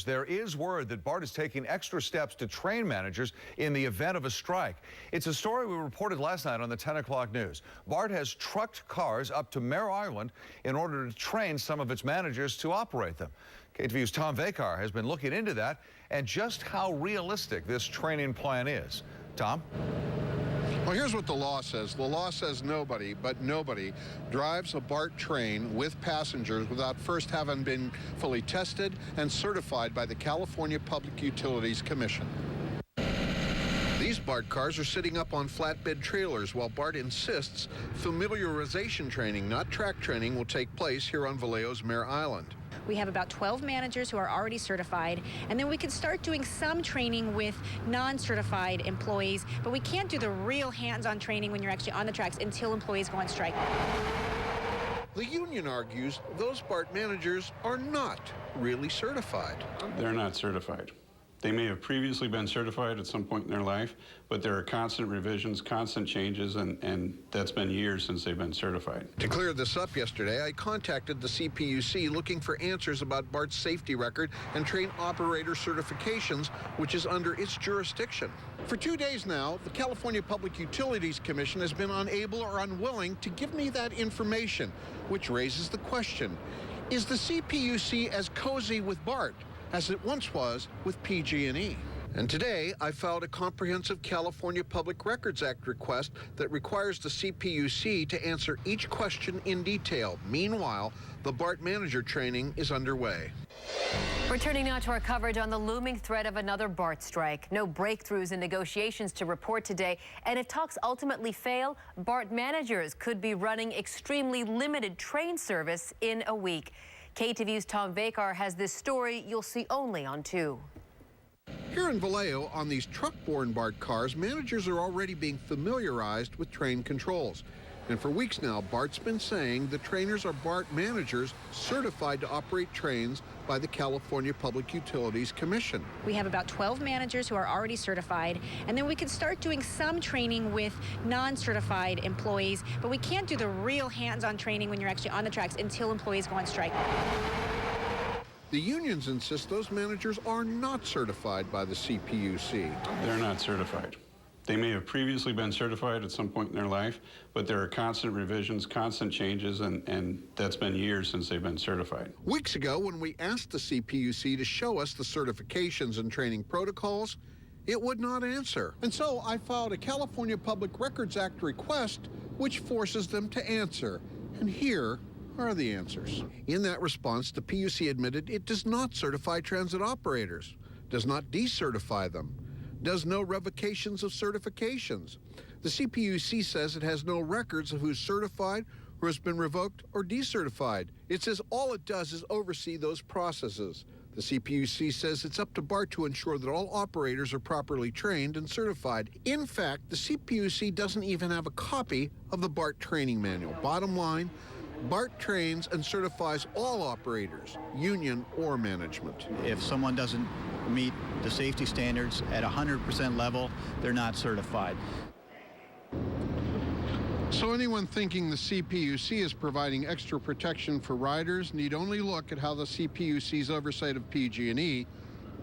There is word that Bart is taking extra steps to train managers in the event of a strike. It's a story we reported last night on the 10 o'clock news. Bart has trucked cars up to Mare Island in order to train some of its managers to operate them. KTVU's Tom Vakar has been looking into that and just how realistic this training plan is. Tom? Well, here's what the law says. The law says nobody, but nobody, drives a Bart train with passengers without first having been fully tested and certified by the California Public Utilities Commission. These Bart cars are sitting up on flatbed trailers while Bart insists familiarization training, not track training, will take place here on Vallejo's Mare Island. We have about 12 managers who are already certified, and then we can start doing some training with non-certified employees, but we can't do the real hands-on training when you're actually on the tracks until employees go on strike. The union argues those Bart managers are not really certified. They're not certified. They may have previously been certified at some point in their life, but there are constant revisions, constant changes, and that's been years since they've been certified. To clear this up yesterday, I contacted the CPUC looking for answers about Bart's safety record and train operator certifications, which is under its jurisdiction. For 2 days now, the California Public Utilities Commission has been unable or unwilling to give me that information, which raises the question, is the CPUC as cozy with Bart as it once was with PG&E? And today, I filed a comprehensive California Public Records Act request that requires the CPUC to answer each question in detail. Meanwhile, the Bart manager training is underway. Returning now to our coverage on the looming threat of another Bart strike. No breakthroughs in negotiations to report today. And if talks ultimately fail, Bart managers could be running extremely limited train service in a week. KTVU's Tom Vakar has this story you'll see only on 2. Here in Vallejo, on these truck-borne Bart cars, managers are already being familiarized with train controls. And for weeks now, Bart's been saying the trainers are Bart managers certified to operate trains by the California Public Utilities Commission. We have about 12 managers who are already certified, and then we can start doing some training with non-certified employees, but we can't do the real hands-on training when you're actually on the tracks until employees go on strike. The unions insist those managers are not certified by the CPUC. They're not certified. They may have previously been certified at some point in their life, but there are constant revisions, constant changes, and that's been years since they've been certified. Weeks ago, when we asked the CPUC to show us the certifications and training protocols, it would not answer. And so I filed a California Public Records Act request, which forces them to answer. And here are the answers. In that response, the PUC admitted it does not certify transit operators, does not decertify them, does no revocations of certifications. The CPUC says it has no records of who's certified, who has been revoked or decertified. It says all it does is oversee those processes. The CPUC says it's up to Bart to ensure that all operators are properly trained and certified. In fact, the CPUC doesn't even have a copy of the Bart training manual. Bottom line, Bart trains and certifies all operators, union or management. If someone doesn't meet the safety standards at 100% level, they're not certified. So anyone thinking the CPUC is providing extra protection for riders need only look at how the CPUC's oversight of PG&E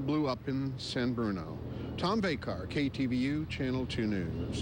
blew up in San Bruno. Tom Vakar, KTVU, Channel 2 News.